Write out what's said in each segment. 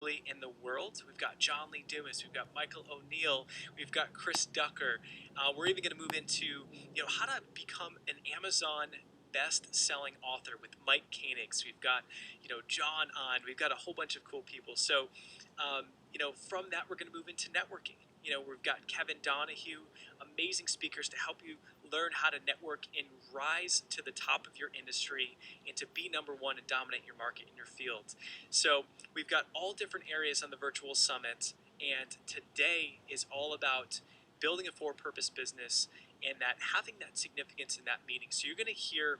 in the world. We've got John Lee Dumas, we've got Michael O'Neill, we've got Chris Ducker. We're even going to move into how to become an Amazon best-selling author with Mike Koenigs. We've got John on. We've got a whole bunch of cool people. So from that we're going to move into networking. We've got Kevin Donahue, amazing speakers to help you learn how to network and rise to the top of your industry and to be number one and dominate your market in your field. So we've got all different areas on the virtual summit, and today is all about building a for-purpose business and that having that significance in that meeting. So you're going to hear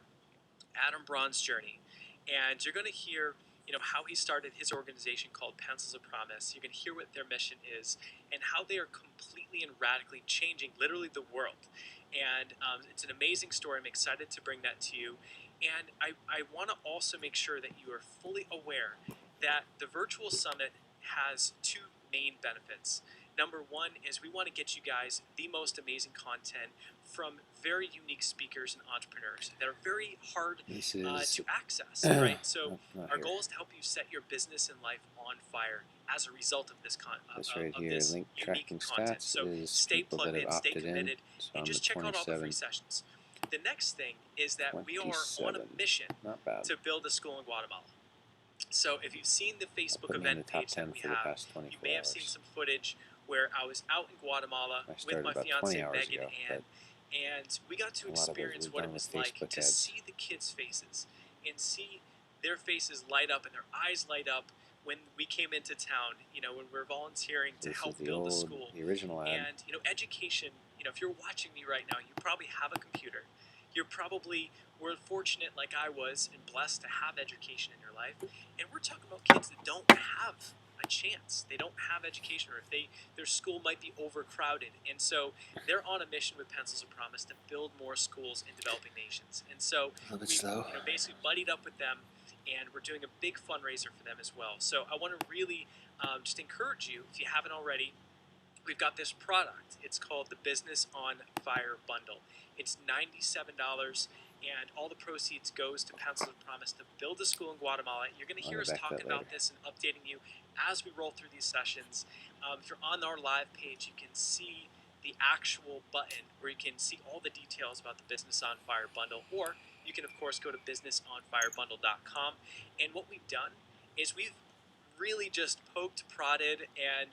Adam Braun's journey, and you're going to hear how he started his organization called Pencils of Promise. You're going to hear what their mission is and how they are completely and radically changing literally the world. And it's an amazing story. I'm excited to bring that to you. And I want to also make sure that you are fully aware that the virtual summit has two main benefits. Number one is we want to get you guys the most amazing content from very unique speakers and entrepreneurs that are very hard to access, right? So our goal is to help you set your business and life on fire as a result of this this link unique tracking content. stats So is stay people plugged that have in, stay opted committed, in. So and I'm just at check out all the free 27. sessions. The next thing is that we are on a 27. mission Not bad. to build a school in Guatemala. So if you've seen the Facebook Put me in the event top page 10 that we for the have, past 24 you may have seen hours. some footage where I was out in Guatemala I with started my about fiance 20 hours Megan ago, and we got to a lot of those experience was what done it with was like Facebook to ads. see the kids' faces and see their faces light up and their eyes light up when we came into town, when we're volunteering to This help is build a school. the original ad. And, education, if you're watching me right now, you probably have a computer. We're fortunate like I was and blessed to have education in your life. And we're talking about kids that don't have a chance. They don't have education, or if their school might be overcrowded. And so they're on a mission with Pencils of Promise to build more schools in developing nations. And so we basically buddied up with them, and we're doing a big fundraiser for them as well. So I want to really just encourage you, if you haven't already, we've got this product. It's called the Business on Fire Bundle. It's $97, and all the proceeds goes to Pencils of Promise to build a school in Guatemala. You're going to hear us talk about this and updating you as we roll through these sessions. If you're on our live page, you can see the actual button where you can see all the details about the Business on Fire Bundle, or you can, of course, go to businessonfirebundle.com. And what we've done is we've really just poked, prodded, and,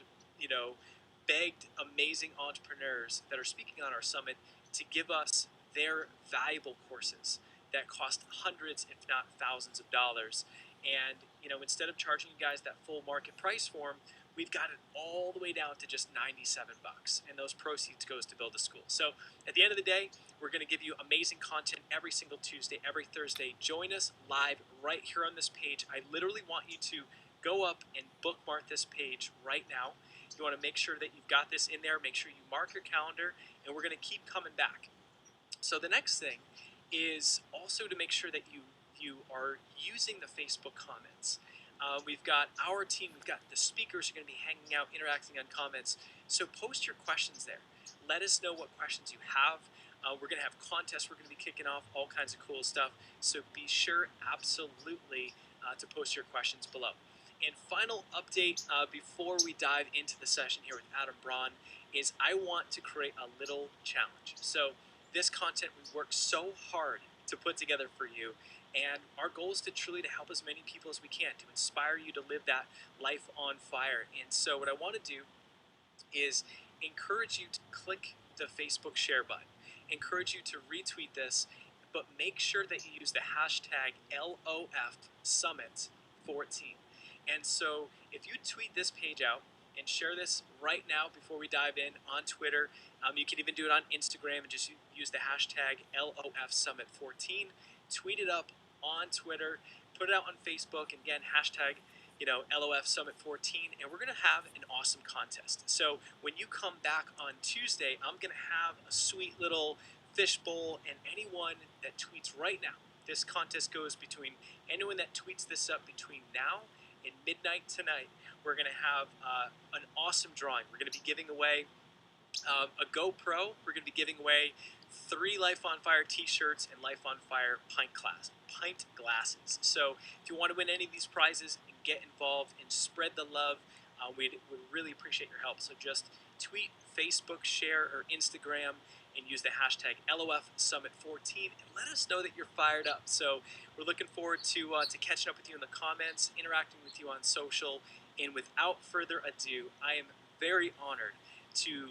begged amazing entrepreneurs that are speaking on our summit to give us their valuable courses that cost hundreds, if not thousands of dollars. And, instead of charging you guys that full market price for them, we've got it all the way down to just $97, and those proceeds goes to build a school. So at the end of the day, we're going to give you amazing content every single Tuesday, every Thursday. Join us live right here on this page. I literally want you to go up and bookmark this page right now. You want to make sure that you've got this in there. Make sure you mark your calendar, and we're going to keep coming back. So the next thing is also to make sure that you are using the Facebook comments. We've got our team, we've got the speakers who are going to be hanging out, interacting on comments. So post your questions there. Let us know what questions you have. We're going to have contests we're going to be kicking off, all kinds of cool stuff. So be sure absolutely to post your questions below. And final update before we dive into the session here with Adam Braun is I want to create a little challenge. So this content we worked so hard to put together for you, and our goal is to truly to help as many people as we can, to inspire you to live that life on fire. And so what I want to do is encourage you to click the Facebook share button, encourage you to retweet this, but make sure that you use the hashtag LOF Summit 14. And so if you tweet this page out and share this right now before we dive in on Twitter, you can even do it on Instagram and just use the hashtag LOF Summit 14. Tweet it up on Twitter, put it out on Facebook, and again, hashtag LOF Summit 14, and we're going to have an awesome contest. So when you come back on Tuesday, I'm going to have a sweet little fishbowl, and anyone that tweets right now, this contest goes between anyone that tweets this up between now and midnight tonight. We're going to have an awesome drawing. We're going to be giving away a GoPro. We're going to be giving away 3 Life on Fire t-shirts and Life on Fire pint glasses. So if you want to win any of these prizes and get involved and spread the love, we'd really appreciate your help. So just tweet, Facebook, share, or Instagram and use the hashtag LOFSummit14 and let us know that you're fired up. So we're looking forward to catching up with you in the comments, interacting with you on social, and without further ado, I am very honored to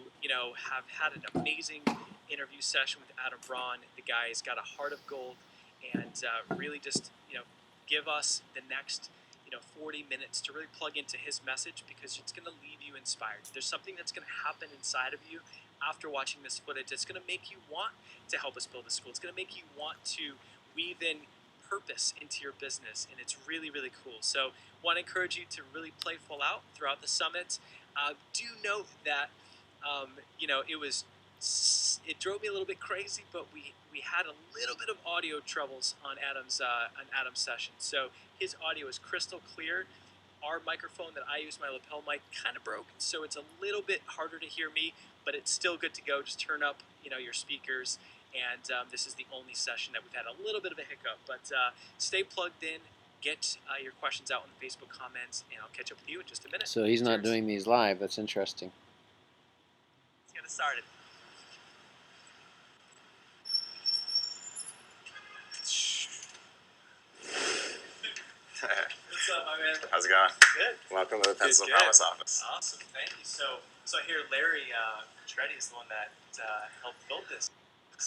have had an amazing interview session with Adam Braun. The guy's got a heart of gold, and really just give us the next 40 minutes to really plug into his message, because it's going to leave you inspired. There's something that's going to happen inside of you after watching this footage. It's going to make you want to help us build a school. It's going to make you want to weave in purpose into your business, and it's really, really cool. So want to encourage you to really play full out throughout the summit. Do note that it drove me a little bit crazy, but we had a little bit of audio troubles on Adam's session. So his audio is crystal clear. Our microphone that I use, my lapel mic, kind of broke, so it's a little bit harder to hear me, but it's still good to go. Just turn up your speakers, and this is the only session that we've had a little bit of a hiccup. But stay plugged in. Get your questions out in the Facebook comments, and I'll catch up with you in just a minute. So he's not doing these live. That's interesting. Let's get it started. What's up, my man? How's it going? Good. Welcome to the Pencil Good. Promise office. Awesome, thank you. So I hear Larry Petretti is the one that helped build this.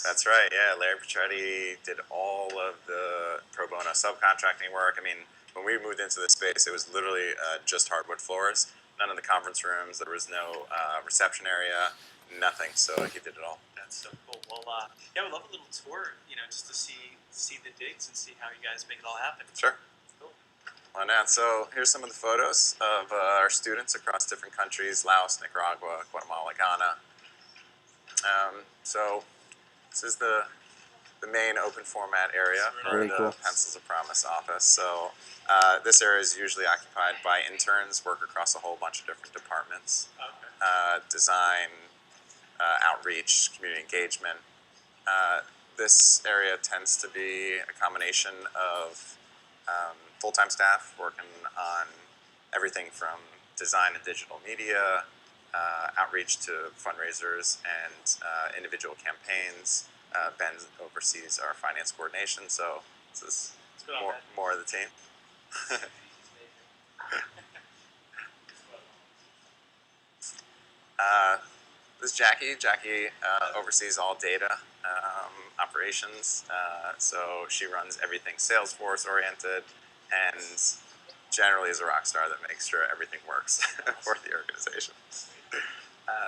That's right, yeah. Larry Petretti did all of the pro bono subcontracting work. I mean, when we moved into this space, it was literally just hardwood floors. None of the conference rooms. There was no reception area, nothing. So he did it all. That's so cool. Well, yeah, we'd love a little tour, just to see the digs and see how you guys make it all happen. Sure. Cool. Well, now, so here's some of the photos of our students across different countries: Laos, Nicaragua, Guatemala, Ghana. So this is the main open format area for Really the cool. Pencils of Promise office. So this area is usually occupied by interns, work across a whole bunch of different departments: design, outreach, community engagement. This area tends to be a combination of full-time staff working on everything from design and digital media, outreach to fundraisers and individual campaigns. Ben oversees our finance coordination, so this is more of the team. This is Jackie. Jackie oversees all data operations, so she runs everything Salesforce oriented, and generally is a rock star that makes sure everything works for the organization.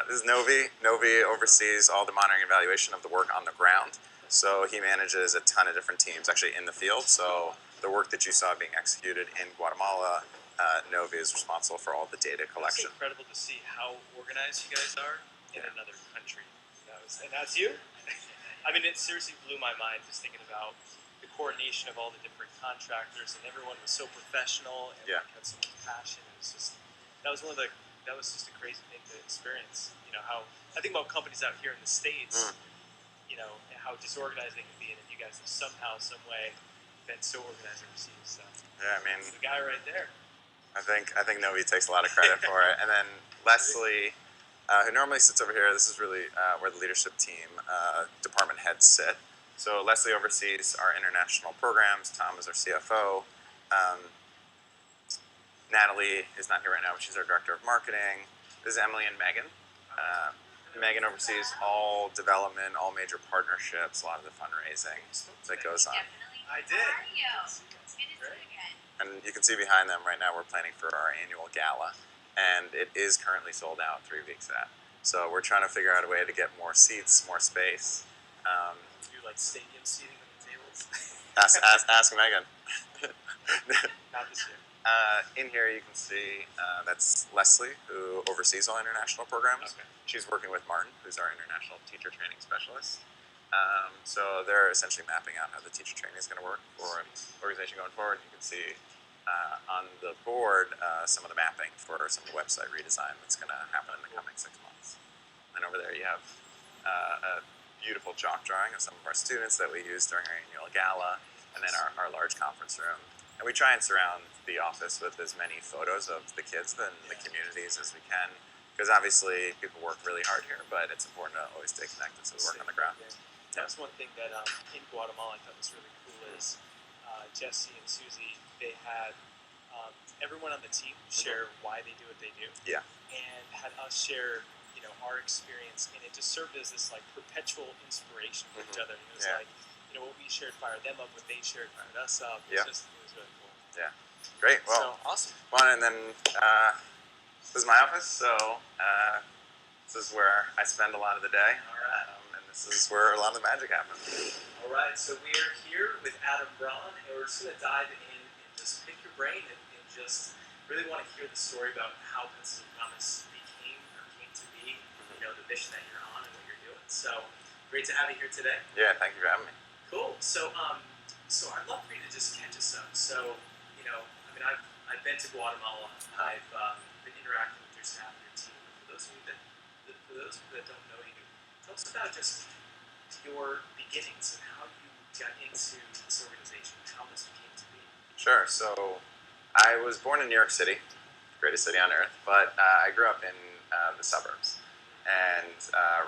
This is Novi. Novi oversees all the monitoring and evaluation of the work on the ground. So he manages a ton of different teams actually in the field. So the work that you saw being executed in Guatemala, Novi is responsible for all the data collection. It's incredible to see how organized you guys are in another country. And that's you? I mean, it seriously blew my mind just thinking about the coordination of all the different contractors, and everyone was so professional and had so much passion. It was just that was just a crazy thing to experience. How I think about companies out here in the States, and how disorganized they can be, and you guys have somehow, some way been so organized overseas. So yeah, I mean, the guy right there. I think Novi takes a lot of credit for it, and then Leslie, who normally sits over here. This is really where the leadership team, department heads sit. So Leslie oversees our international programs. Tom is our CFO. Natalie is not here right now, but she's our director of marketing. This is Emily and Megan. Megan oversees all development, all major partnerships, a lot of the fundraising that goes on. I did. How are you? It's good to see you again. And you can see behind them right now, we're planning for our annual gala, and it is currently sold out 3 weeks out. So we're trying to figure out a way to get more seats, more space. Do like stadium seating at the tables? Ask Megan. Not this year. In here you can see that's Leslie, who oversees all international programs. Okay. She's working with Martin, who's our international teacher training specialist. So they're essentially mapping out how the teacher training is going to work for an organization going forward. You can see on the board some of the mapping for some of the website redesign that's going to happen in the coming 6 months. And over there you have a beautiful chalk drawing of some of our students that we use during our annual gala, and then our large conference room. And we try and surround the office with as many photos of the kids and the communities as we can, because obviously people work really hard here, but it's important to always stay connected to the work on the ground. That's one thing that in Guatemala I thought was really cool is Jesse and Susie, they had everyone on the team share why they do what they do. Yeah. And had us share, our experience, and it just served as this like perpetual inspiration for each other. And it was like, what we shared fired them up, what they shared fired us up. It was really cool. Yeah. Great. Well, so awesome. Well, and then this is my office, so this is where I spend a lot of the day. All right. And this is where a lot of the magic happens. All right. So we are here with Adam Braun, and we're just going to dive in and just pick your brain and just really want to hear the story about how Pensive Promise became or came to be. The mission that you're on and what you're doing. So great to have you here today. Yeah. Thank you for having me. Cool. So I'd love for you to just catch us up. So I've been to Guatemala. I've been interacting with your staff and your team. For those of you that don't know you, tell us about just your beginnings and how you got into this organization, how this became to be. Sure. So I was born in New York City, greatest city on earth, but I grew up in the suburbs and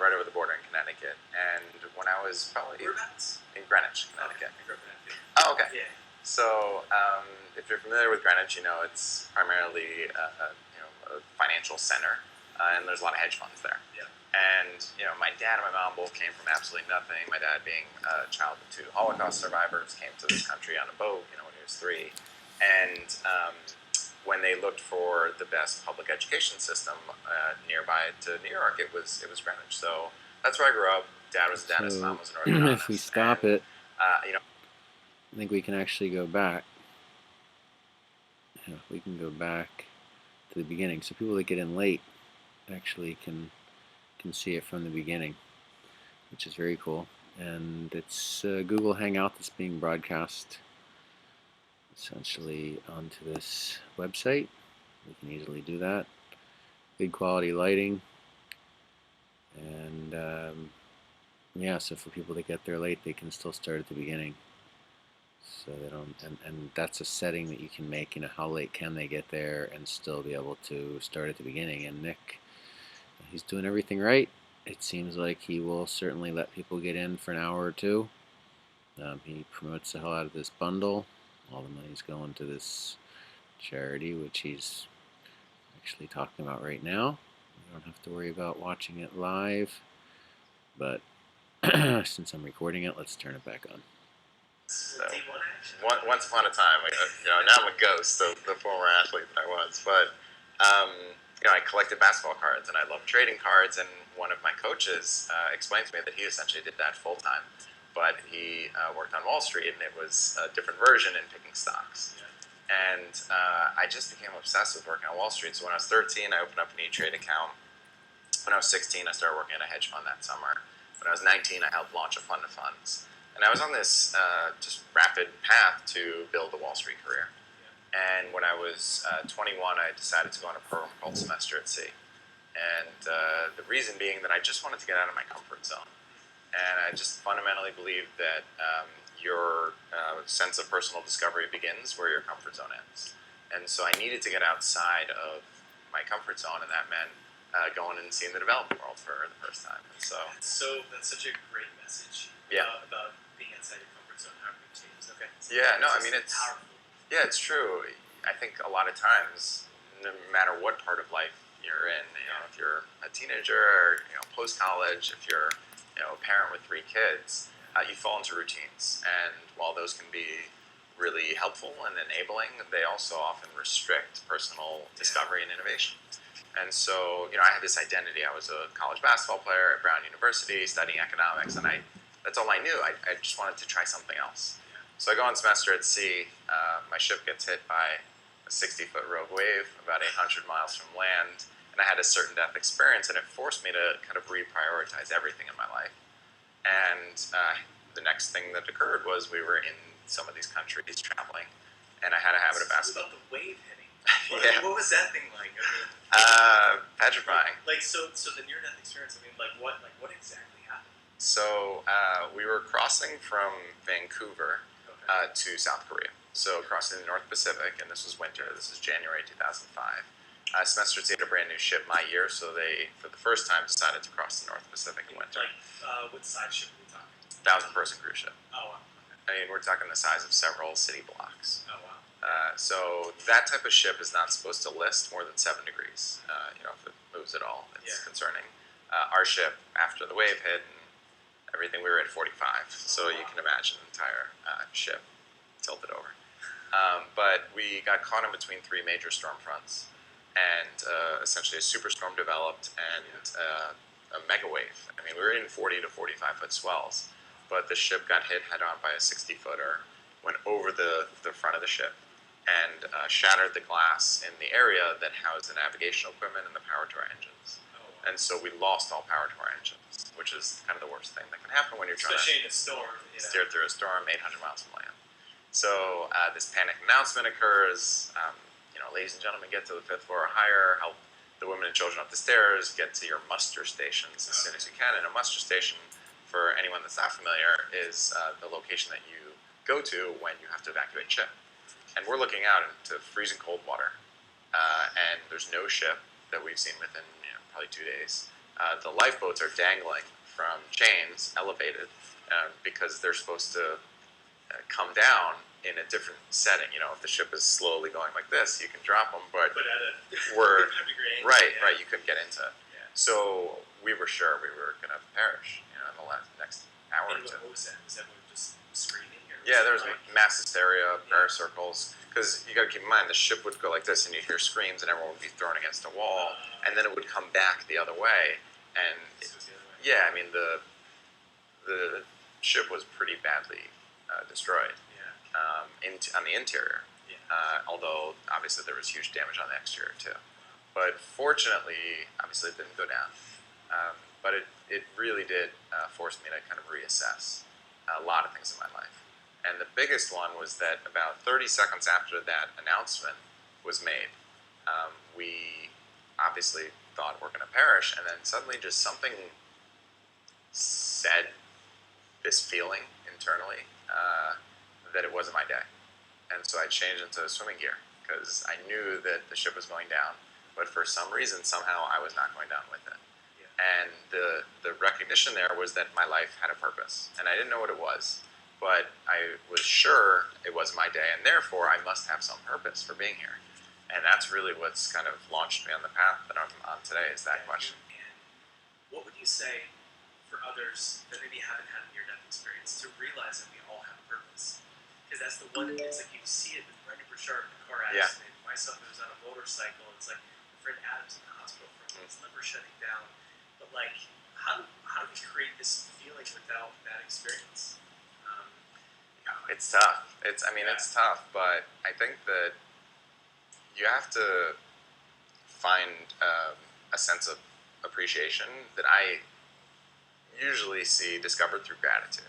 right over the border in Connecticut. And when I was probably Whereabouts? in Greenwich, Connecticut. I grew up in Connecticut. Oh, okay. Yeah. So, if you're familiar with Greenwich, it's primarily a financial center, and there's a lot of hedge funds there. Yeah. And my dad and my mom both came from absolutely nothing. My dad, being a child of 2 Holocaust survivors, came to this country on a boat, when he was 3. And when they looked for the best public education system nearby to New York, it was Greenwich. So that's where I grew up. Dad was a dentist, mom was an orthodontist. If we stop it, I think we can actually go back. We can go back to the beginning, so people that get in late actually can see it from the beginning, which is very cool. And it's Google Hangout that's being broadcast essentially onto this website. We can easily do that. Good quality lighting, and so for people that get there late, they can still start at the beginning. So they don't, and that's a setting that you can make. How late can they get there and still be able to start at the beginning? And Nick, he's doing everything right. It seems like he will certainly let people get in for an hour or two. He promotes the hell out of this bundle. All the money's going to this charity, which he's actually talking about right now. We don't have to worry about watching it live, but since I'm recording it, let's turn it back on. So, once upon a time, now I'm a ghost of the former athlete that I was. But I collected basketball cards, and I loved trading cards. And one of my coaches explained to me that he essentially did that full time. But he worked on Wall Street, and it was a different version in picking stocks. Yeah. And I just became obsessed with working on Wall Street. So when I was 13, I opened up an E-Trade account. When I was 16, I started working at a hedge fund that summer. When I was 19, I helped launch a fund of funds. And I was on this just rapid path to build a Wall Street career. And when I was 21, I decided to go on a program called Semester at Sea. And the reason being that I just wanted to get out of my comfort zone. And I just fundamentally believe that your sense of personal discovery begins where your comfort zone ends. And so I needed to get outside of my comfort zone, and that meant going and seeing the developing world for the first time. And so that's such a great message. Yeah. About being outside your comfort zone, how it changes. Okay. Yeah. No. I mean, it's powerful. Yeah, it's true. I think a lot of times, no matter what part of life you're in, if you're a teenager or post college, if you're a parent with 3 kids, you fall into routines. And while those can be really helpful and enabling, they also often restrict personal discovery and innovation. And so, I had this identity. I was a college basketball player at Brown University studying economics, and that's all I knew. I just wanted to try something else. So I go on Semester at Sea. My ship gets hit by a 60-foot rogue wave about 800 miles from land, and I had a certain death experience, and it forced me to kind of reprioritize everything in my life. And the next thing that occurred was we were in some of these countries traveling, and I had a habit of basketball. About the wave hitting. Yeah. What was that thing like? Petrifying. So the near-death experience. What exactly happened? So we were crossing from Vancouver to South Korea. So crossing the North Pacific, and this was winter. This is January 2005. Semester State, a brand new ship my year, so they, for the first time, decided to cross the North Pacific in winter. Like, what size ship are we talking? 1,000-person cruise ship. Oh, wow. I mean, we're talking the size of several city blocks. Oh, wow. So that type of ship is not supposed to list more than 7 degrees. If it moves at all, it's concerning. Our ship, after the wave hit and everything, we were at 45. So you can imagine the entire ship tilted over. But we got caught in between 3 major storm fronts, and essentially a superstorm developed and a mega wave. I mean, we were in 40 to 45 foot swells, but the ship got hit head on by a 60-footer, went over the front of the ship, and shattered the glass in the area that housed the navigational equipment and the power to our engines. And so we lost all power to our engines, which is kind of the worst thing that can happen when you're trying Especially to in a storm. steer through a storm 800 miles from land. So this panic announcement occurs. Ladies and gentlemen, get to the 5th floor or higher. Help the women and children up the stairs. Get to your muster stations as soon as you can. And a muster station, for anyone that's not familiar, is the location that you go to when you have to evacuate ship. And we're looking out into freezing cold water, and there's no ship that we've seen within probably 2 days. The lifeboats are dangling from chains, elevated, because they're supposed to come down in a different setting. If the ship is slowly going like this, you can drop them, but But at a we're right. right. You couldn't get into it. Yeah. So we were sure we were going to perish in the next hour or And two. what was that? Was everyone just screaming? Or Yeah, there was like, mass hysteria, prayer circles. Because you got to keep in mind, the ship would go like this, and you'd hear screams, and everyone would be thrown against a wall, and then it would come back the other way. And this was the other way. yeah, I mean the ship was pretty badly destroyed Yeah. on the interior. Yeah. Although obviously there was huge damage on the exterior too. But fortunately, obviously it didn't go down. But it really did force me to kind of reassess a lot of things in my life. And the biggest one was that about 30 seconds after that announcement was made, we obviously thought we're going to perish, and then suddenly just something said this feeling internally that it wasn't my day. And so I changed into swimming gear because I knew that the ship was going down, but for some reason, somehow I was not going down with it. Yeah. And the recognition there was that my life had a purpose, and I didn't know what it was, but I was sure it was my day, and therefore I must have some purpose for being here. And that's really what's kind of launched me on the path that I'm on today, is that question. And what would you say for others that maybe haven't had a near-death experience to realize that we all have a purpose? Because that's the one, it's like you see it with Brendan Burchard in a car Yeah. accident, myself who was on a motorcycle, it's like my friend Adam's in the hospital from his liver shutting down. But like, how do we create this feeling without that experience? It's tough. It's tough, but I think that you have to find a sense of appreciation that I usually see discovered through gratitude.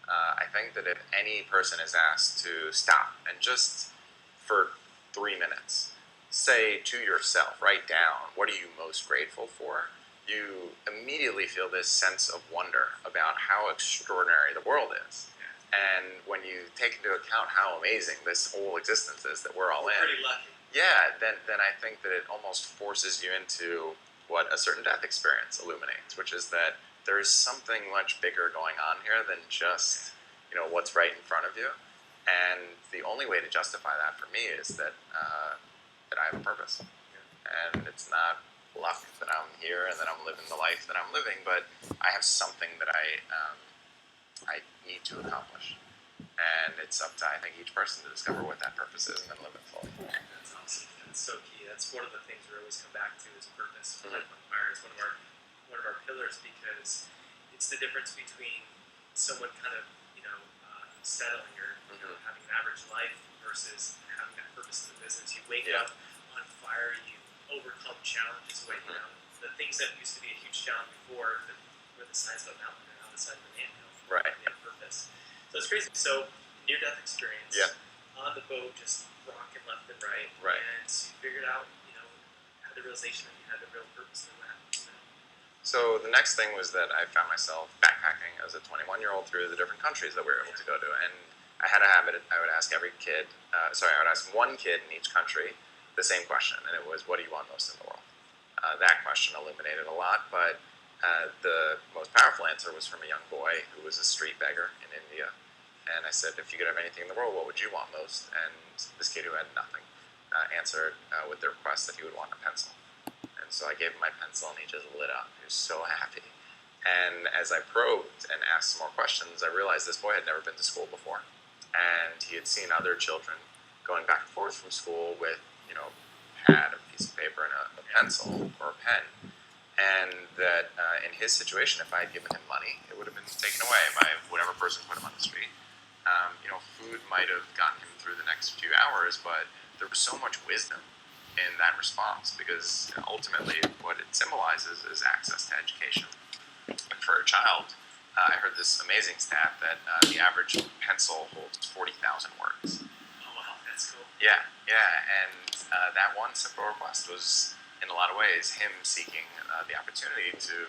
I think that if any person is asked to stop and just for 3 minutes, say to yourself, write down, what are you most grateful for? You immediately feel this sense of wonder about how extraordinary the world is. And when you take into account how amazing this whole existence is that we're all in, Pretty lucky. yeah, then I think that it almost forces you into what a certain death experience illuminates, which is that there is something much bigger going on here than just what's right in front of you. And the only way to justify that for me is that that I have a purpose, and it's not luck that I'm here and that I'm living the life that I'm living, but I have something that I need to accomplish. And it's up to, I think, each person to discover what that purpose is and then live it fully. That's awesome. That's so key. That's one of the things we always come back to is purpose. Mhm. Life on fire is one of our pillars because it's the difference between someone kind of settling or having an average life versus having that purpose in the business. You wake Yeah. up on fire. You overcome challenges. The things that used to be a huge challenge before were the size of a mountain and now the size of an anthill. Right. They have purpose. So it's crazy. So near-death experience. Yeah. On the boat, just rocking left and right. Right. And so you figured out, had the realization that you had a real purpose in that. So the next thing was that I found myself backpacking as a 21-year-old through the different countries that we were able to go to, and I had a habit. I would ask every kid. I would ask one kid in each country the same question, and it was, "What do you want most in the world?" That question illuminated a lot, but the most powerful answer was from a young boy who was a street beggar in India. And I said, "If you could have anything in the world, what would you want most?" And this kid who had nothing answered with the request that he would want a pencil. And so I gave him my pencil, and he just lit up. He was so happy. And as I probed and asked some more questions, I realized this boy had never been to school before. And he had seen other children going back and forth from school with, a pad, a piece of paper, and a pencil or a pen. And that in his situation, if I had given him money, it would have been taken away by whatever person put him on the street. Food might have gotten him through the next few hours, but there was so much wisdom in that response, because ultimately what it symbolizes is access to education. And for a child, I heard this amazing stat that the average pencil holds 40,000 words. Oh wow, that's cool. Yeah, and that one simple request was, in a lot of ways, him seeking the opportunity to,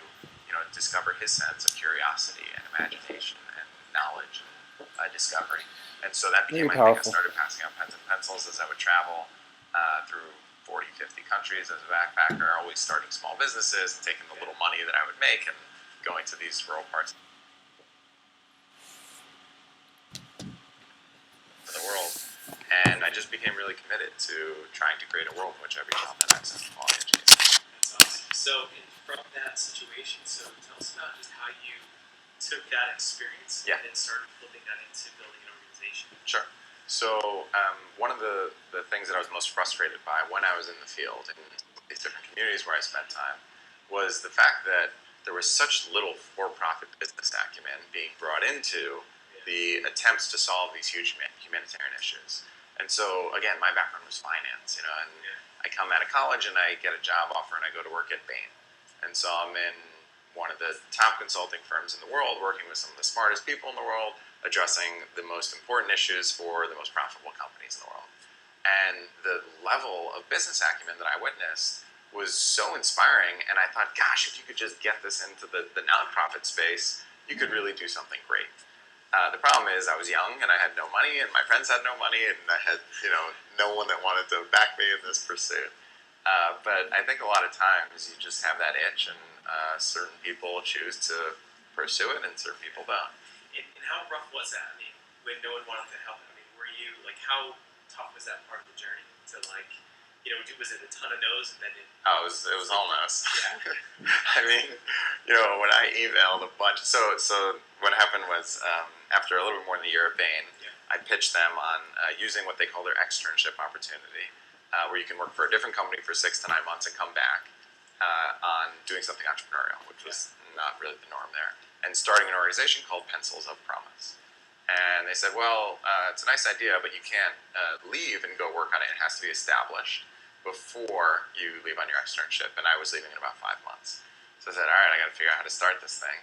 discover his sense of curiosity and imagination and knowledge and discovery. And so that became my thing. I started passing out pens and pencils as I would travel through 40, 50 countries as a backpacker, always starting small businesses and taking the little money that I would make and going to these rural parts of the world. And I just became really committed to trying to create a world in which every child had access to quality education. That's awesome. So from that situation, so tell us about just how you took that experience and then started flipping that into building an organization. Sure. So one of the things that I was most frustrated by when I was in the field in these different communities where I spent time was the fact that there was such little for-profit business acumen being brought into the attempts to solve these huge humanitarian issues. And so, again, my background was finance, and I come out of college and I get a job offer and I go to work at Bain. And so I'm in one of the top consulting firms in the world, working with some of the smartest people in the world, addressing the most important issues for the most profitable companies in the world. And the level of business acumen that I witnessed was so inspiring, and I thought, gosh, if you could just get this into the nonprofit space, you could really do something great. The problem is I was young, and I had no money, and my friends had no money, and I had no one that wanted to back me in this pursuit. But I think a lot of times you just have that itch, and certain people choose to pursue it, and certain people don't. And how rough was that? I mean, when no one wanted to help, were you, how tough was that part of the journey to, was it a ton of no's and then Oh, it was all no's. Yeah. I mean, when I emailed a bunch, so what happened was after a little bit more than a year at Bain, I pitched them on using what they call their externship opportunity, where you can work for a different company for 6 to 9 months and come back on doing something entrepreneurial, which was not really the norm there, and starting an organization called Pencils of Promise. And they said, well, it's a nice idea, but you can't leave and go work on it. It has to be established before you leave on your externship. And I was leaving in about 5 months. So I said, all right, I got to figure out how to start this thing.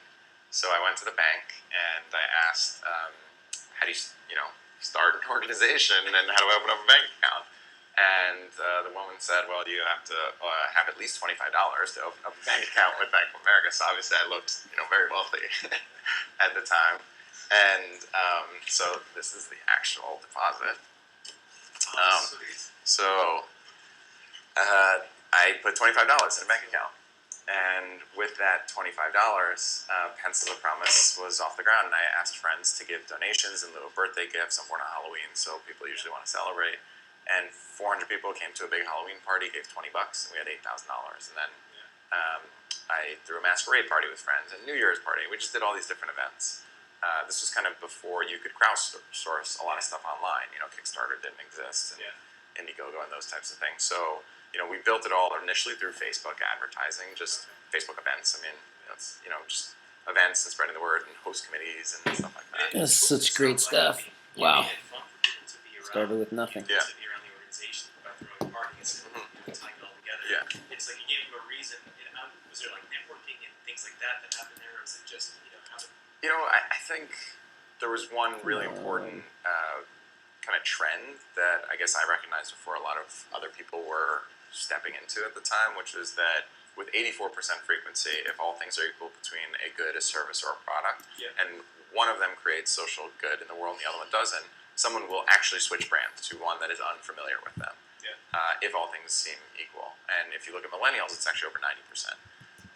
So I went to the bank and I asked, how do you, start an organization, and how do I open up a bank account? And the woman said, well, you have to have at least $25 to open up a bank account with Bank of America. So obviously I looked, very wealthy at the time. And so this is the actual deposit. So I put $25 in a bank account. And with that $25, Pencils of Promise was off the ground. And I asked friends to give donations in lieu of birthday gifts. I'm born on Halloween, so people usually want to celebrate. And 400 people came to a big Halloween party, gave $20, and we had $8,000. And then I threw a masquerade party with friends and New Year's party. We just did all these different events. This was kind of before you could crowdsource a lot of stuff online. Kickstarter didn't exist, and Indiegogo and those types of things. So, we built it all initially through Facebook advertising, just Facebook events. It's, just events and spreading the word and host committees and stuff like that. That's such great stuff. Wow. Started with nothing. Yeah. To be around the organization, about throwing parties and tying it all together. Yeah. It's like you gave them a reason. Was there networking and things like that happened there, or was it just how to... I think there was one really important kind of trend that I guess I recognized before a lot of other people were stepping into at the time, which was that with 84% frequency if all things are equal between a good, a service, or a product, and one of them creates social good in the world and the other one doesn't, someone will actually switch brands to one that is unfamiliar with them, if all things seem equal. And if you look at millennials, it's actually over 90%.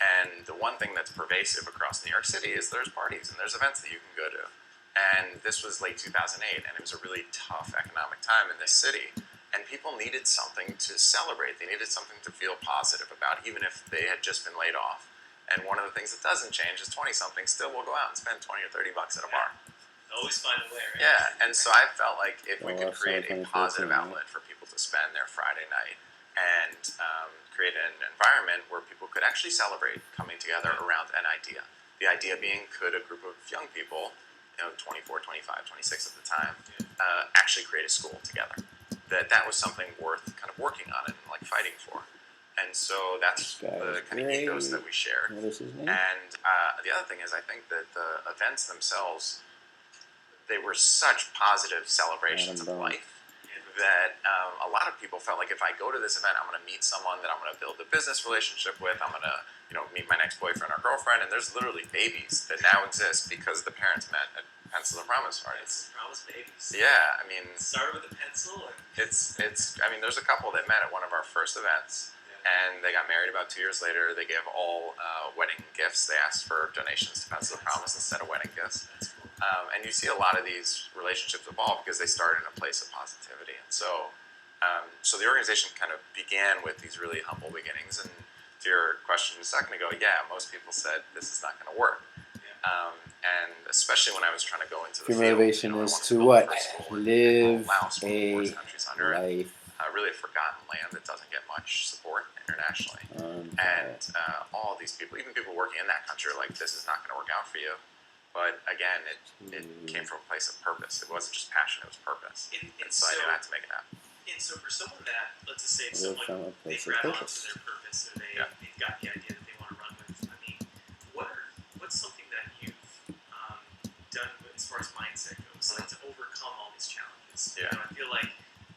And the one thing that's pervasive across New York City is there's parties and there's events that you can go to. And this was late 2008, and it was a really tough economic time in this city. And people needed something to celebrate. They needed something to feel positive about, even if they had just been laid off. And one of the things that doesn't change is 20-somethings still will go out and spend 20 or 30 bucks at a bar. Always find a way, right? Yeah, and so I felt like if we could create a positive outlet for people to spend their Friday night and create an environment where people could actually celebrate coming together around an idea. The idea being, could a group of young people, 24, 25, 26 at the time, actually create a school together? That was something worth kind of working on and like fighting for. And so that's the kind of ethos that we shared. What is his name? And the other thing is, I think that the events themselves, they were such positive celebrations of life that a lot of people felt like if I go to this event, I'm going to meet someone that I'm going to build a business relationship with. I'm going to, meet my next boyfriend or girlfriend. And there's literally babies that now exist because the parents met at Pencil and Promise parties. Promise babies. Yeah, I mean, Started with a pencil. And it's. I mean, there's a couple that met at one of our first events, and they got married about 2 years later. They gave all wedding gifts. They asked for donations to Pencil and Promise instead of wedding gifts. That's cool. And you see a lot of these relationships evolve because they started in a place of positivity. And so, so the organization kind of began with these really humble beginnings. And to your question a second ago, most people said this is not going to work. And especially when I was trying to go into the Your field, motivation I is wanted to build what? a school in Live Laos, one of the a poorest countries under it. life. Really a forgotten land that doesn't get much support internationally. And all these people, even people working in that country, are like, this is not going to work out for you. But again, it came from a place of purpose. It wasn't just passion, it was purpose. And so I knew I had to make it happen. And so for someone that, let's just say, Live from a someone, they place of grab onto purpose. their purpose, or they've got the idea that they want to run with, I mean, what's something that you've done as far as mindset goes, like to overcome all these challenges? I feel like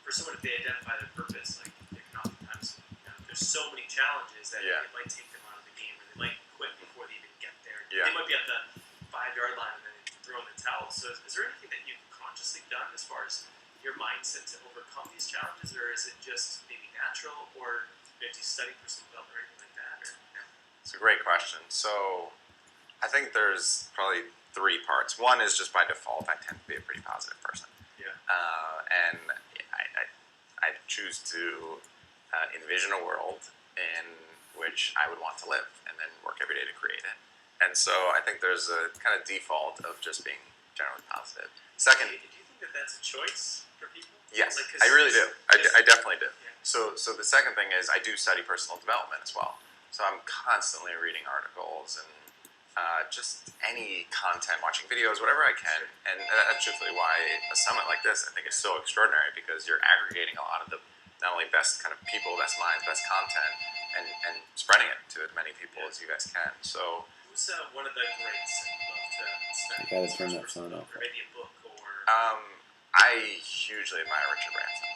for someone, if they identify their purpose, like they can oftentimes, there's so many challenges that it might take them out of the game, or they might quit before they even get there. They might be at the 5-yard line and then throw in the towel. So is there anything that you've consciously done as far as your mindset to overcome these challenges, or is it just maybe natural, or did you study personal development or anything like that? It's a great question. So I think there's probably 3 parts. One is just by default, I tend to be a pretty positive person. And I choose to envision a world in which I would want to live and then work every day to create it. And so I think there's a kind of default of just being generally positive. Second, Do you think that that's a choice for people? yes, Like, I really do. I definitely do. Yeah. So the second thing is I do study personal development as well. So I'm constantly reading articles and just any content, watching videos, whatever I can. And that's truthfully why a summit like this I think is so extraordinary, because you're aggregating a lot of the not only best kind of people, best minds, best content, and spreading it to as many people as you guys can. So who's one of the greats that you love to study? You gotta turn that phone off. Or maybe a book, or I hugely admire Richard Branson.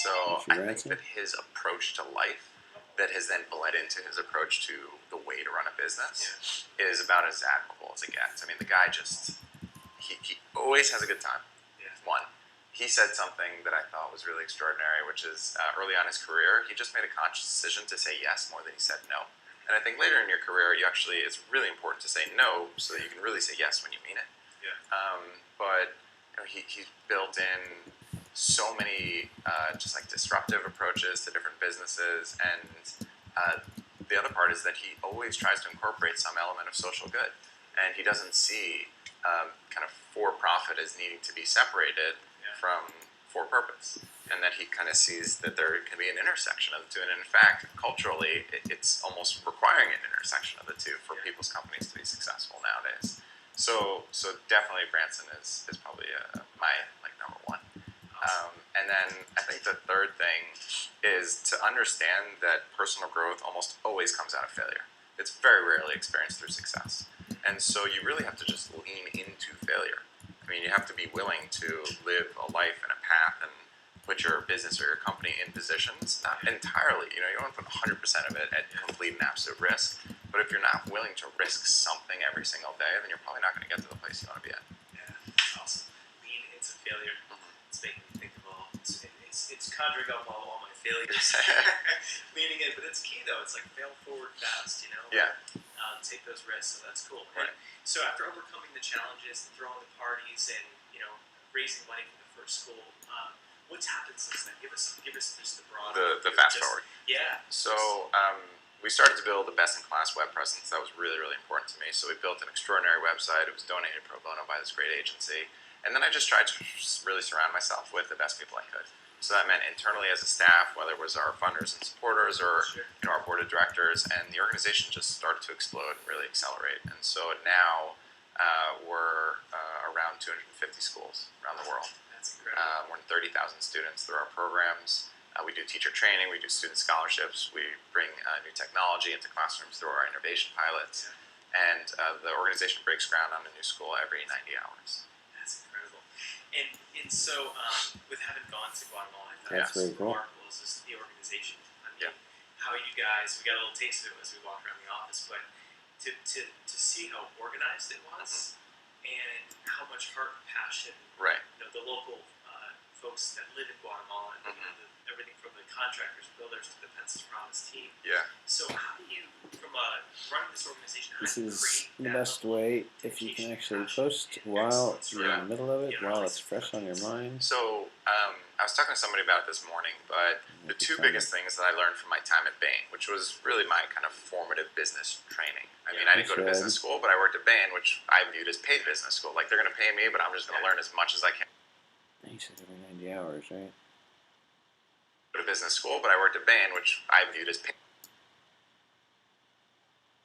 So Richard I Branson? think that his approach to life, that has then bled into his approach to the way to run a business, is about as admirable as it gets. I mean, the guy just, he always has a good time. One, he said something that I thought was really extraordinary, which is early on in his career, he just made a conscious decision to say yes more than he said no. And I think later in your career, it's really important to say no so that you can really say yes when you mean it. But he's built in so many just like disruptive approaches to different businesses, and the other part is that he always tries to incorporate some element of social good, and he doesn't see kind of for-profit as needing to be separated from for-purpose, and that he kind of sees that there can be an intersection of the two, and in fact, culturally, it's almost requiring an intersection of the two for people's companies to be successful nowadays. So definitely Branson is probably my number one. And then I think the third thing is to understand that personal growth almost always comes out of failure. It's very rarely experienced through success. And so you really have to just lean into failure. I mean, you have to be willing to live a life and a path and put your business or your company in positions, not entirely, you don't want to put 100% of it at complete and absolute risk, but if you're not willing to risk something every single day, then you're probably not going to get to the place you want to be at. Yeah, that's awesome. Lean into failure. It's making me think of it's conjuring up all my failures. Leaning in, but it's key though. It's like fail forward fast, Yeah. Take those risks, so that's cool. Right. And so after overcoming the challenges, throwing the parties, and raising money for the first school, what's happened since then? Give us just the broad. The fast forward. Yeah. So we started to build a best-in-class web presence. That was really, really important to me. So we built an extraordinary website. It was donated pro bono by this great agency. And then I just tried to really surround myself with the best people I could. So that meant internally as a staff, whether it was our funders and supporters or our board of directors, and the organization just started to explode and really accelerate. And so now we're around 250 schools around the world. That's incredible. More than 30,000 students through our programs. We do teacher training, we do student scholarships, we bring new technology into classrooms through our innovation pilots, and the organization breaks ground on a new school every 90 hours. That's incredible. And so, with having gone to Guatemala, I thought That's it was very cool. remarkable. Is just the organization. I mean, how you guys, we got a little taste of it as we walked around the office, but to see how organized it was, and how much heart and passion, Right. the local folks that live in Guatemala, and everything from the contractors, builders, to the Pence's Promise team. Yeah. So how do you, from running this organization, how This do you is create the that best level of way if you can dedication, actually passion, post and while excellence you're in the throughout, middle of it, while it's fresh on your mind. So I was talking to somebody about it this morning, but the two biggest things that I learned from my time at Bain, which was really my kind of formative business training. I mean, I didn't go to business school, but I worked at Bain, which I viewed as paid business school. Like, they're going to pay me, but I'm just going to learn as much as I can. You said every 90 hours, right? Go to business school, but I worked at Bain, which I viewed as paid.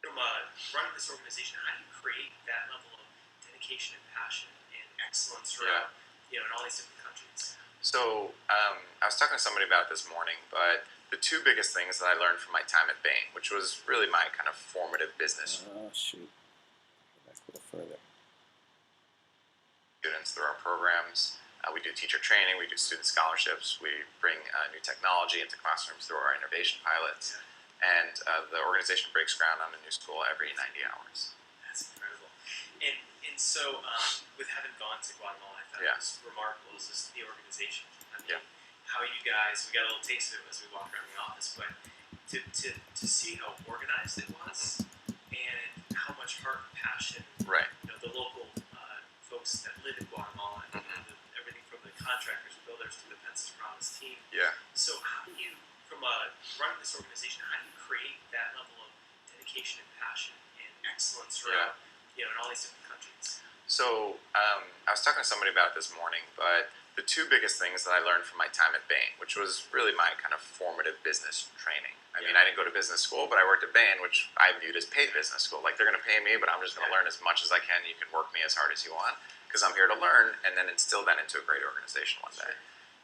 From running this organization, how do you create that level of dedication and passion and excellence throughout, in all these different countries? So I was talking to somebody about it this morning, but the two biggest things that I learned from my time at Bain, which was really my kind of formative business. Oh, shoot. Go back a little further. Students through our programs. We do teacher training, we do student scholarships, we bring new technology into classrooms through our innovation pilots, and the organization breaks ground on a new school every 90 hours. That's incredible. And so, with having gone to Guatemala, I thought it was remarkable. Is just the organization. I mean, how you guys, we got a little taste of it as we walked around the office, but to see how organized it was, and how much heart and passion, Right. The local folks that live in Guatemala, and everything from the contractors, builders, to the Pence's Promise team. Yeah. So how do you, from running this organization, how do you create that level of dedication and passion and excellence throughout, in all these different countries? So I was talking to somebody about it this morning, but the two biggest things that I learned from my time at Bain, which was really my kind of formative business training. I mean, I didn't go to business school, but I worked at Bain, which I viewed as paid business school. Like, they're going to pay me, but I'm just going to learn as much as I can. You can work me as hard as you want, because I'm here to learn, and then instill that into a great organization one day.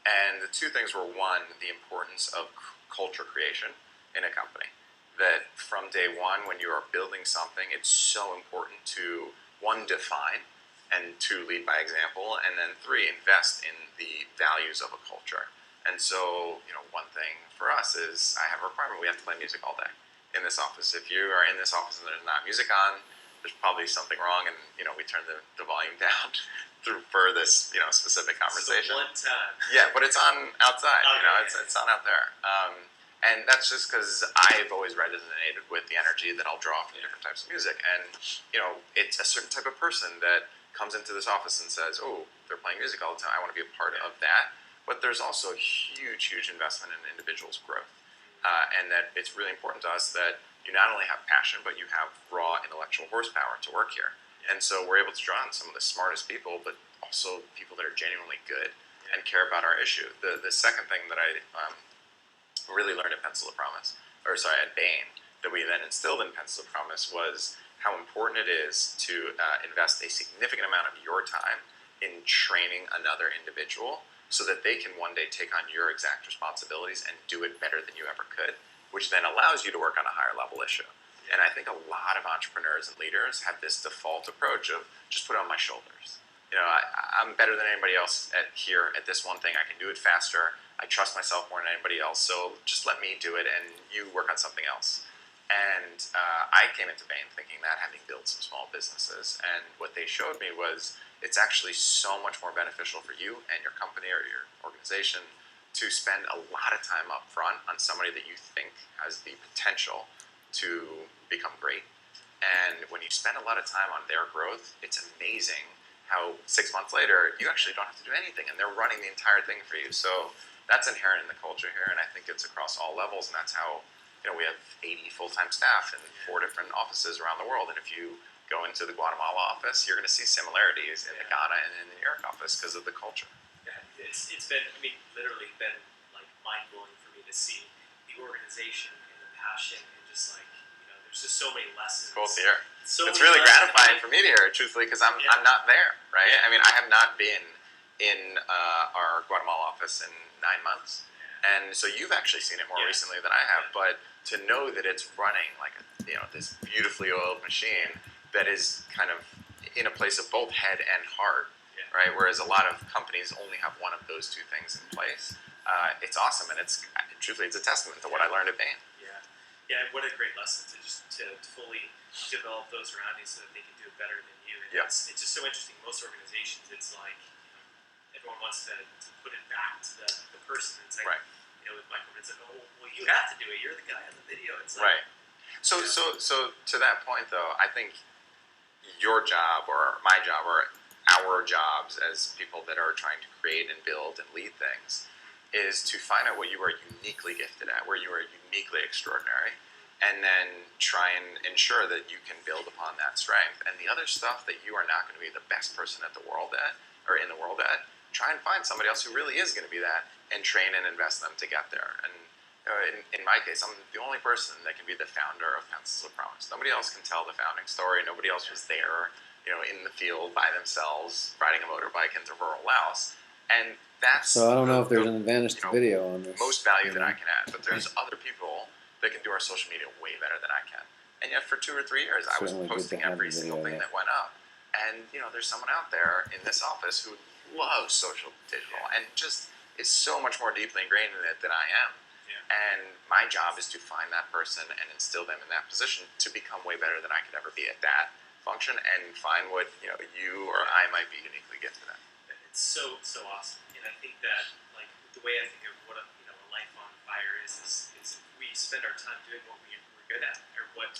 And the two things were, one, the importance of culture creation in a company. That from day one, when you are building something, it's so important to, one, define, and two, lead by example, and then three, invest in the values of a culture. And so, one thing for us is I have a requirement: we have to play music all day in this office. If you are in this office and there's not music on, there's probably something wrong, and we turn the volume down for this specific conversation. So one time. Yeah, but it's on outside. Okay. It's on out there. And that's just because I've always resonated with the energy that I'll draw from different types of music. And it's a certain type of person that comes into this office and says, "Oh, they're playing music all the time. I want to be a part of that." But there's also huge investment in individuals' growth, and that it's really important to us that you not only have passion, but you have raw intellectual horsepower to work here. And so we're able to draw on some of the smartest people, but also people that are genuinely good and care about our issue. The second thing that I really learned at at Bain, that we then instilled in Pencil of Promise, was how important it is to invest a significant amount of your time in training another individual so that they can one day take on your exact responsibilities and do it better than you ever could, which then allows you to work on a higher level issue. And I think a lot of entrepreneurs and leaders have this default approach of just put it on my shoulders. I'm better than anybody else here at this one thing. I can do it faster. I trust myself more than anybody else, so just let me do it and you work on something else. And I came into Bain thinking that, having built some small businesses, and what they showed me was it's actually so much more beneficial for you and your company or your organization to spend a lot of time up front on somebody that you think has the potential to become great. And when you spend a lot of time on their growth, it's amazing how 6 months later you actually don't have to do anything and they're running the entire thing for you. So that's inherent in the culture here, and I think it's across all levels, and that's how we have 80 full-time staff in 4 different offices around the world. And if you go into the Guatemala office, you're going to see similarities in the Ghana and in the New York office because of the culture. Yeah, it's been, I mean, literally been like mind-blowing for me to see the organization and the passion and just like, there's just so many lessons. Cool to hear. So it's really gratifying for me to hear it, truthfully, because I'm not there, right? I mean, I have not been in our Guatemala office in 9 months. And so you've actually seen it more recently than I have, but to know that it's running like this beautifully oiled machine that is kind of in a place of both head and heart, right? Whereas a lot of companies only have one of those two things in place. It's awesome, and truthfully, it's a testament to what I learned at Bain. Yeah, and what a great lesson to fully develop those around you so that they can do it better than you. And it's just so interesting. Most organizations, it's like everyone wants to put it back to the person. It's like, with Michael, it's like, oh, well, you have to do it. You're the guy on the video. It's like, right. So to that point, though, I think your job or my job or our jobs as people that are trying to create and build and lead things is to find out what you are uniquely gifted at, where you are uniquely extraordinary, and then try and ensure that you can build upon that strength. And the other stuff that you are not going to be the best person in the world at, try and find somebody else who really is going to be that, and train and invest them to get there. And in my case, I'm the only person that can be the founder of Pencils of Promise. Nobody else can tell the founding story. Nobody else was there, in the field by themselves, riding a motorbike into rural Laos. And that's so I don't know if there's an advantage to video on this. Most value that I can add, but there's other people that can do our social media way better than I can. And yet for 2 or 3 years, I was posting every single thing that went up. And there's someone out there in this office who loves social digital and just is so much more deeply ingrained in it than I am. And my job is to find that person and instill them in that position to become way better than I could ever be at that function, and find what you or I might be uniquely gifted at. It's so awesome, and I think that like the way I think of what a life on fire is if we spend our time doing what we're good at, or what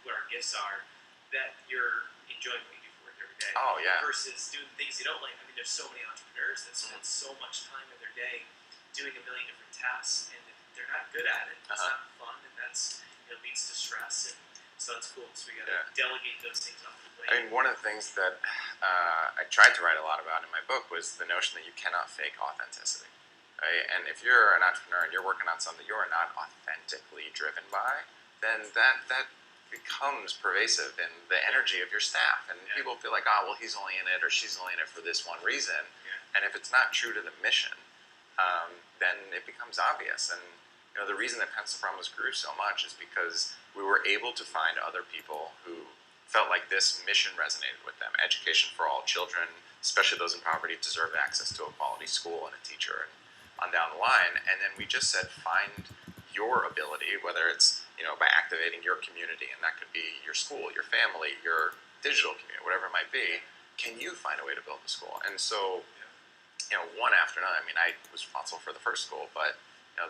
our gifts are, that you're enjoying what you do for work every day. Oh yeah. Versus doing things you don't like. I mean, there's so many entrepreneurs that spend so much time in their day doing a million different tasks, and they're not good at it. It's not fun, and that's leads to stress. And so that's cool. So we got to delegate those things off the plate. I mean, one of the things that I tried to write a lot about in my book was the notion that you cannot fake authenticity. Right? And if you're an entrepreneur and you're working on something you are not authentically driven by, then that becomes pervasive in the energy of your staff. And people feel like, well, he's only in it or she's only in it for this one reason. And if it's not true to the mission, then it becomes obvious. And the reason that Pencil Promise grew so much is because we were able to find other people who felt like this mission resonated with them. Education for all children, especially those in poverty, deserve access to a quality school and a teacher, and on down the line. And then we just said, find your ability, whether it's by activating your community, and that could be your school, your family, your digital community, whatever it might be. Can you find a way to build a school? And so, one after another. I mean, I was responsible for the first school, but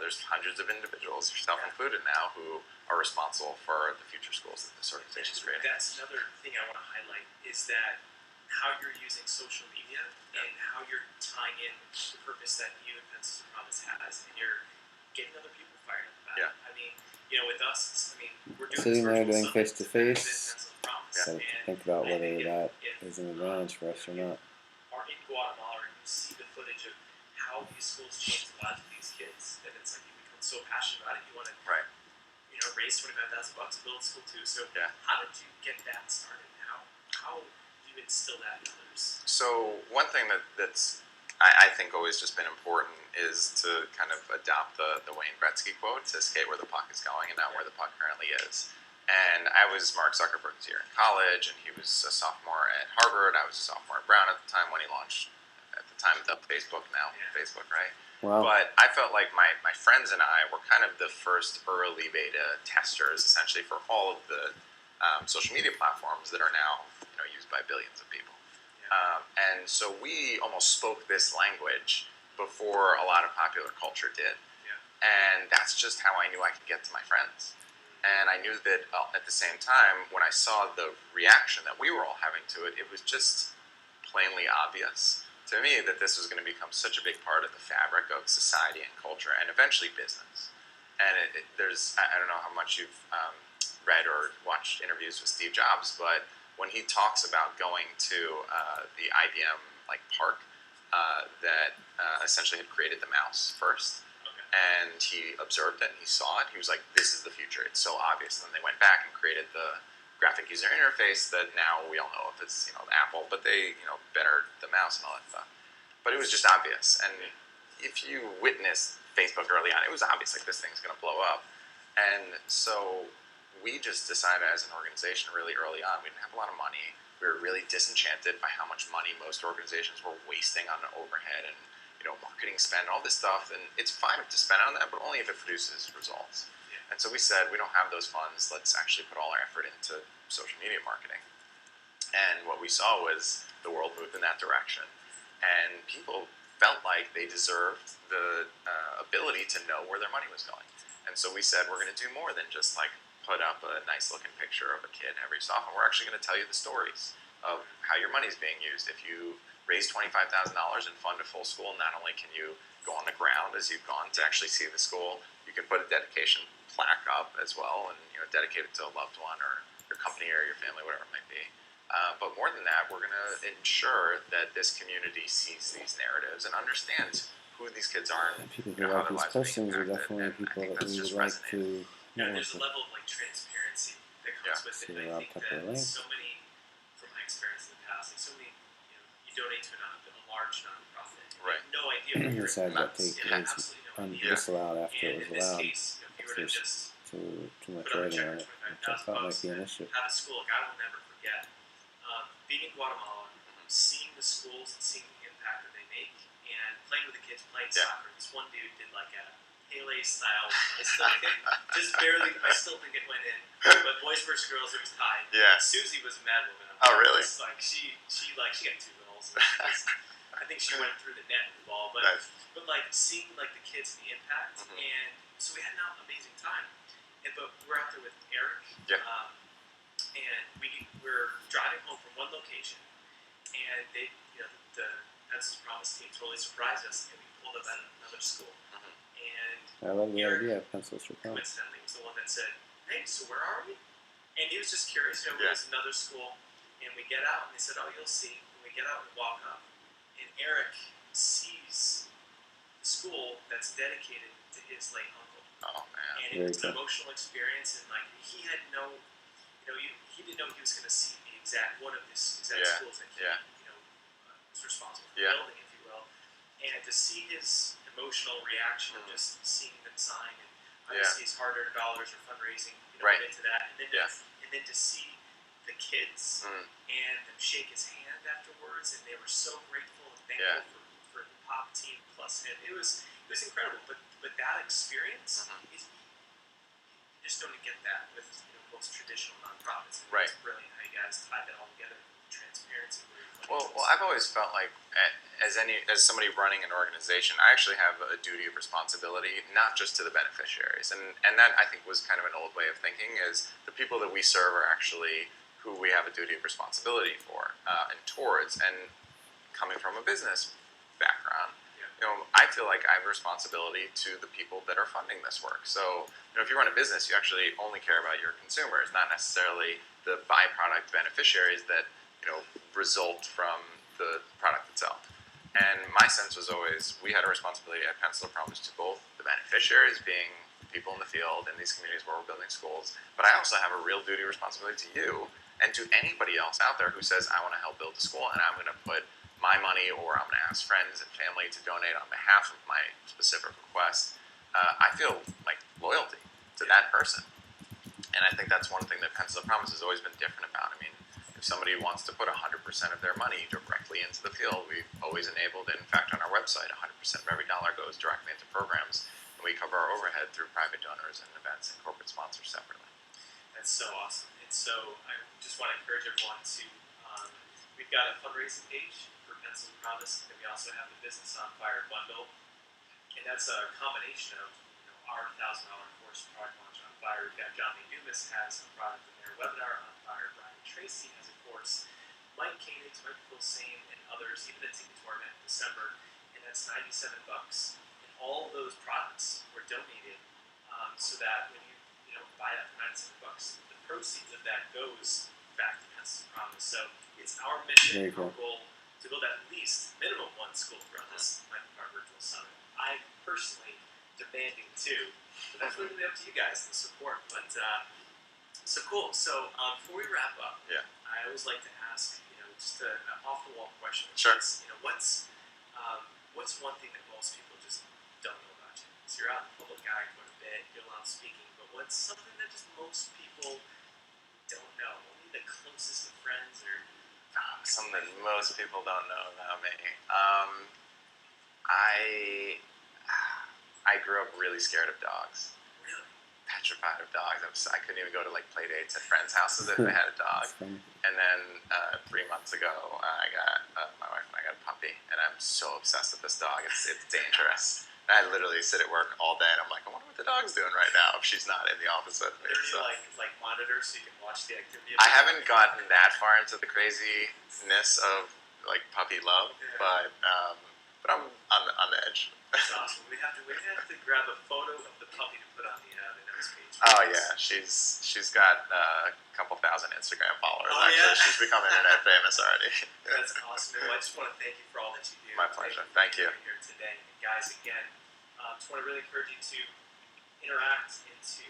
there's hundreds of individuals, yourself included now, who are responsible for the future schools that this organization is creating. That's another thing I want to highlight is that how you're using social media and how you're tying in the purpose that you and Pencils of Promise has, and you're getting other people fired up about it. I mean, with us, we're doing sitting there doing face to face. So think about whether that is an advantage for us or not. Are in Guatemala, and you see the footage of how these schools change the lives of these kids, and it's like you become so passionate about it, you want to raise $25,000, build a school too. So how did you get that started? How do you instill that in others? So one thing that's I think always just been important is to kind of adopt the Wayne Gretzky quote, to skate where the puck is going and not where the puck currently is. And I was Mark Zuckerberg's year in college, and he was a sophomore at Harvard. I was a sophomore at Brown at the time when he launched, at the time, the Facebook, now Facebook, right? Wow. But I felt like my friends and I were kind of the first early beta testers, essentially, for all of the social media platforms that are now used by billions of people. And so we almost spoke this language before a lot of popular culture did. And that's just how I knew I could get to my friends. And I knew that at the same time, when I saw the reaction that we were all having to it, it was just plainly obvious to me that this was going to become such a big part of the fabric of society and culture and eventually business. And I don't know how much you've read or watched interviews with Steve Jobs, but when he talks about going to the IBM park that essentially had created the mouse first, and he observed it and he saw it, he was like, this is the future, it's so obvious. And then they went back and created the graphic user interface that now we all know if it's Apple, but they bettered the mouse and all that stuff. But it was just obvious. And if you witnessed Facebook early on, it was obvious this thing's going to blow up. And so we just decided as an organization really early on, we didn't have a lot of money. We were really disenchanted by how much money most organizations were wasting on overhead and marketing spend, all this stuff. And it's fine to spend on that, but only if it produces results. And so we said, we don't have those funds, let's actually put all our effort into social media marketing. And what we saw was the world moved in that direction. And people felt like they deserved the ability to know where their money was going. And so we said, we're going to do more than just put up a nice looking picture of a kid every so often. We're actually going to tell you the stories of how your money's being used. If you raise $25,000 and fund a full school, not only can you go on the ground as you've gone to actually see the school, you can put a dedication plaque up as well and dedicate it to a loved one or your company or your family, whatever it might be. But more than that, we're going to ensure that this community sees these narratives and understands who these kids are and people who like these questions are definitely people that we would like to there's a level of transparency that comes with it. And I think that so many, from my experience in the past, so many, you donate to a large nonprofit. Right. You have no idea what you're decided that disallowed after and it was in this allowed. case, if you were to just Too much put up a writing check on for it, which I thought might be an issue. have a school, I will never forget. Being in Guatemala, seeing the schools and seeing the impact that they make, and playing with the kids, playing soccer. This one dude did a Pele style. I still think, just barely. I still think it went in. But boys versus girls, it was tied. Yeah. Susie was a mad woman. Oh, really? She got 2 goals. I think she went through the net with the ball, but Nice. but seeing the kids and the impact, and so we had an amazing time. But we're out there with Eric. Yeah. And we're driving home from one location, and they, the Pencils Promise team totally surprised us, and we pulled up at another school. And I love the Eric, idea of Pencils for Promise. coincidentally, was the one that said, "Hey, so where are we?" And he was just curious. It was another school, and we get out, and they said, "Oh, you'll see." And we get out and walk up, and Eric sees the school that's dedicated to his late uncle. Oh man! And it was an emotional experience, and he had no. He didn't know he was going to see the exact one of these exact schools that he, was responsible for building, if you will. And to see his emotional reaction of just seeing them sign, and obviously his hard-earned dollars or fundraising, went into that, and then to see the kids and them shake his hand afterwards, and they were so grateful and thankful for the pop team plus him. It was incredible. But that experience is. You just don't get that with most traditional nonprofits. Right. It's brilliant how you guys tied that all together. Transparency. Well, I've always felt like as somebody running an organization, I actually have a duty of responsibility, not just to the beneficiaries, and that I think was kind of an old way of thinking. Is the people that we serve are actually who we have a duty of responsibility for and towards, and coming from a business background. I feel like I have a responsibility to the people that are funding this work. So, if you run a business, you actually only care about your consumers, not necessarily the byproduct beneficiaries that, result from the product itself. And my sense was always, we had a responsibility at Pencil Promise to both the beneficiaries, being people in the field in these communities where we're building schools, but I also have a real duty of responsibility to you and to anybody else out there who says, I want to help build a school, and I'm going to put my money, or I'm going to ask friends and family to donate on behalf of my specific request. I feel like loyalty to that person. And I think that's one thing that Pencil of Promise has always been different about. I mean, if somebody wants to put 100% of their money directly into the field, we've always enabled it. In fact, on our website, 100% of every dollar goes directly into programs, and we cover our overhead through private donors and events and corporate sponsors separately. That's so awesome. And so I just want to encourage everyone to, we've got a fundraising page for Pencils of Promise, and we also have the Business on Fire bundle. And that's a combination of our $1,000 course product launch on fire. We've got John Lee Dumas has a product in their webinar on fire. Brian Tracy has a course. Mike Koenig's, Mike Same, and others, even a ticket to our event in December, and that's $97. And all of those products were donated so that when you buy that for $97, the proceeds of that goes back to Pencils of Promise. So it's our mission, our goal to build at least minimum one school throughout this our virtual summit. I personally demanding two, but that's really up to you guys and the support. But so cool. So before we wrap up, I always like to ask, just an off the wall question. Sure. What's one thing that most people just don't know about you? So you're out in the public eye quite a bit, you're out speaking, but what's something that just most people don't know? Only the closest of friends or something most people don't know about me. I grew up really scared of dogs. Really? Petrified of dogs. I couldn't even go to play dates at friends' houses if they had a dog. And then 3 months ago, I got my wife and I got a puppy, and I'm so obsessed with this dog. It's dangerous. I literally sit at work all day, and I'm like, I wonder what the dog's doing right now if she's not in the office with me. So. Like monitors so you can watch the activity? I haven't gotten that far into the craziness of puppy love, but I'm on the edge. That's awesome. We have to grab a photo of the puppy to put on the notes page. Oh yeah, she's got a couple thousand Instagram followers. Actually, she's become internet famous already. That's awesome. Well, I just want to thank you for all that you do. My pleasure. Thank you. Here today, and guys. Again, just want to really encourage you to interact and to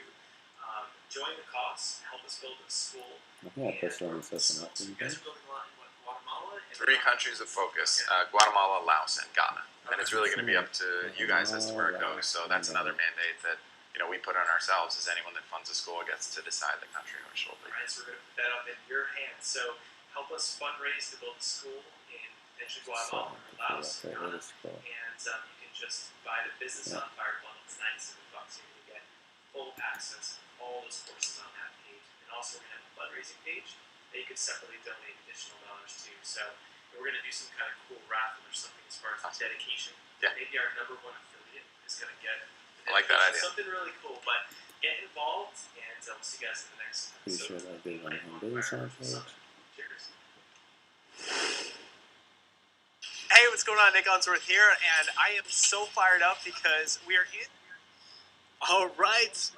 join the cause, help us build a school. Yeah, that's what I'm saying. So you guys are building a lot in Guatemala. And 3 countries of focus: Guatemala, Laos, and Ghana. And it's really going to be up to you guys as to where it goes. So that's another mandate that we put on ourselves. Is anyone that funds a school gets to decide the country in which it'll be. All right, so we're going to put that up in your hands. So help us fundraise to build a school in potentially Guatemala or Laos, Ghana, and you can just buy the Business on Fire bundle. It's $97. You're going to get full access to all those courses on that page. And also we're going to have a fundraising page that you could separately donate additional dollars to. So we're going to do some kind of cool raffle or something as far as dedication. Yeah. Maybe our #1 affiliate is going to get I like that idea. Something really cool. But get involved, and we'll see you guys in the next episode. Pretty sure that'd be on Business on Page. Cheers. Hey, what's going on? Nick Unsworth here, and I am so fired up because we are in. All right.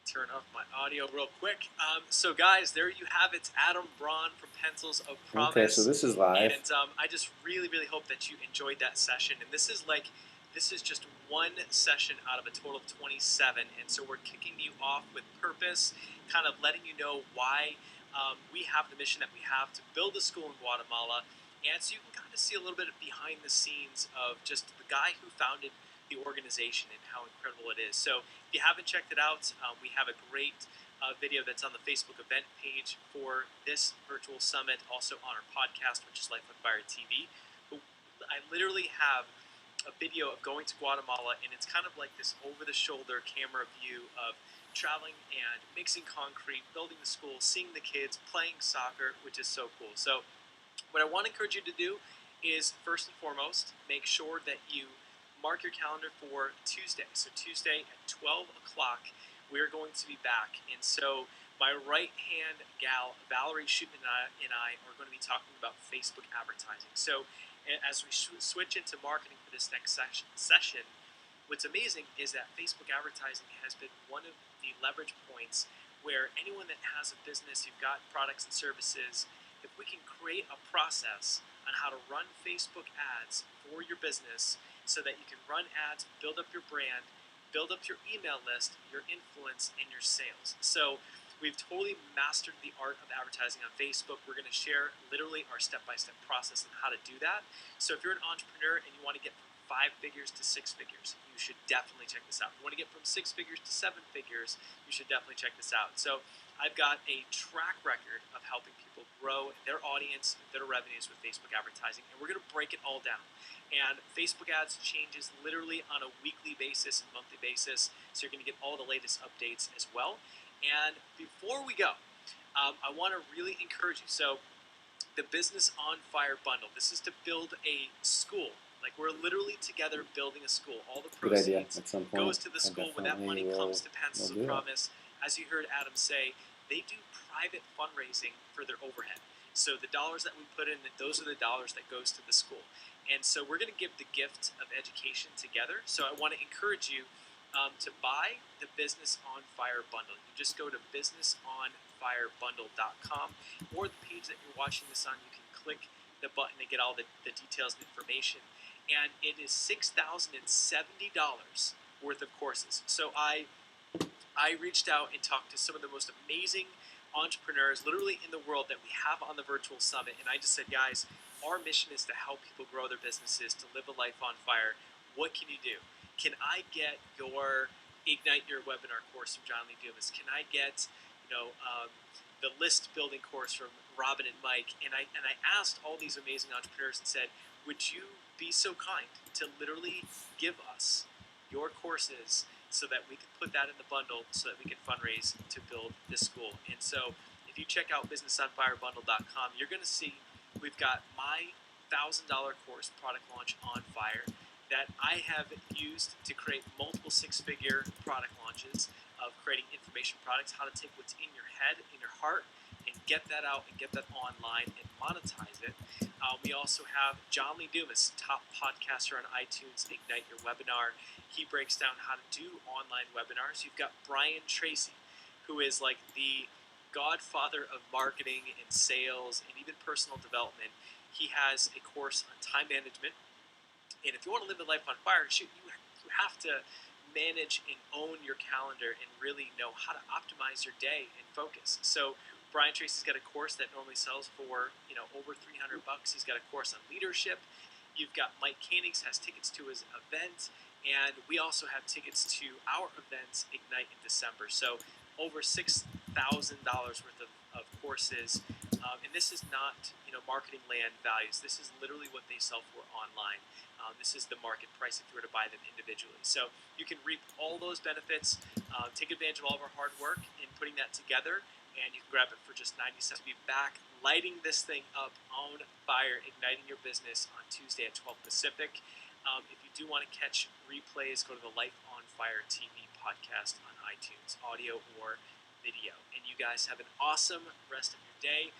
Turn off my audio real quick. So, guys, there you have it. Adam Braun from Pencils of Promise. Okay, so this is live. And I just really, really hope that you enjoyed that session. And this is just one session out of a total of 27. And so we're kicking you off with purpose, kind of letting you know why we have the mission that we have to build a school in Guatemala. And so you can kind of see a little bit of behind the scenes of just the guy who founded the organization and how incredible it is. So if you haven't checked it out, we have a great video that's on the Facebook event page for this virtual summit, also on our podcast, which is Life on Fire TV. But I literally have a video of going to Guatemala, and it's kind of like this over-the-shoulder camera view of traveling and mixing concrete, building the school, seeing the kids, playing soccer, which is so cool. So what I want to encourage you to do is, first and foremost, make sure that you mark your calendar for Tuesday. So Tuesday at 12 o'clock, we're going to be back. And so my right-hand gal, Valerie Shootman, and I are going to be talking about Facebook advertising. So as we switch into marketing for this next session, what's amazing is that Facebook advertising has been one of the leverage points where anyone that has a business, you've got products and services, if we can create a process on how to run Facebook ads for your business so that you can run ads, build up your brand, build up your email list, your influence, and your sales. So we've totally mastered the art of advertising on Facebook. We're going to share literally our step-by-step process on how to do that. So if you're an entrepreneur and you want to get from 5 figures to 6 figures, you should definitely check this out. If you want to get from 6 figures to 7 figures, you should definitely check this out. So I've got a track record of helping people grow their audience, their revenues with Facebook advertising, and we're going to break it all down. And Facebook ads changes literally on a weekly basis and monthly basis, so you're going to get all the latest updates as well. And before we go, I want to really encourage you. So the Business on Fire bundle, this is to build a school. Like, we're literally together building a school. All the Good idea. proceeds At some point, goes to the school. When that money comes to Pencils of Promise, as you heard Adam say, they do private fundraising for their overhead. So the dollars that we put in, those are the dollars that goes to the school. And so we're going to give the gift of education together. So I want to encourage you to buy the Business on Fire bundle. You just go to businessonfirebundle.com, or the page that you're watching this on. You can click the button to get all the details and information. And it is $6,070 worth of courses. So I reached out and talked to some of the most amazing entrepreneurs literally in the world that we have on the virtual summit, and I just said, guys, our mission is to help people grow their businesses, to live a life on fire. What can you do? Can I get your Ignite Your Webinar course from John Lee Dumas? Can I get the list building course from Robin and Mike? And I asked all these amazing entrepreneurs and said, would you be so kind to literally give us your courses so that we can put that in the bundle so that we can fundraise to build this school? And so if you check out businessonfirebundle.com, you're going to see we've got my $1,000 course, Product Launch on Fire, that I have used to create multiple 6-figure product launches of creating information products, how to take what's in your head, in your heart, and get that out and get that online and monetize it. We also have John Lee Dumas, top podcaster on iTunes, Ignite Your Webinar. He breaks down how to do online webinars. You've got Brian Tracy, who is like the godfather of marketing and sales and even personal development. He has a course on time management. And if you want to live a life on fire, you have to manage and own your calendar and really know how to optimize your day and focus. So Brian Tracy's got a course that normally sells for over $300. He's got a course on leadership. You've got Mike Koenigs has tickets to his event, and we also have tickets to our event Ignite in December. So over $6,000 worth of courses, and this is not marketing land values. This is literally what they sell for online. This is the market price if you were to buy them individually. So you can reap all those benefits, take advantage of all of our hard work in putting that together, and you can grab it for just 90 cents. We'll be back lighting this thing up on fire, igniting your business on Tuesday at 12 Pacific. If you do want to catch replays, go to the Life on Fire TV podcast on iTunes, audio or video. And you guys have an awesome rest of your day.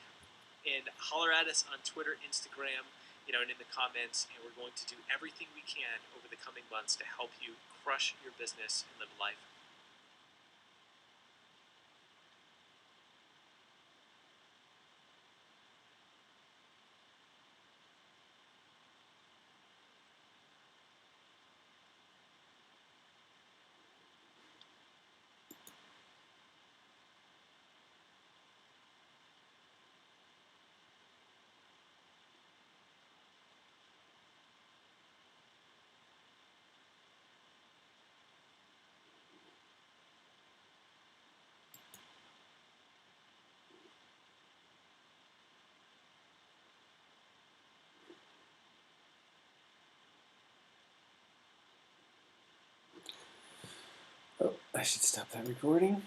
And holler at us on Twitter, Instagram, and in the comments. And we're going to do everything we can over the coming months to help you crush your business and live life. Oh, I should stop that recording.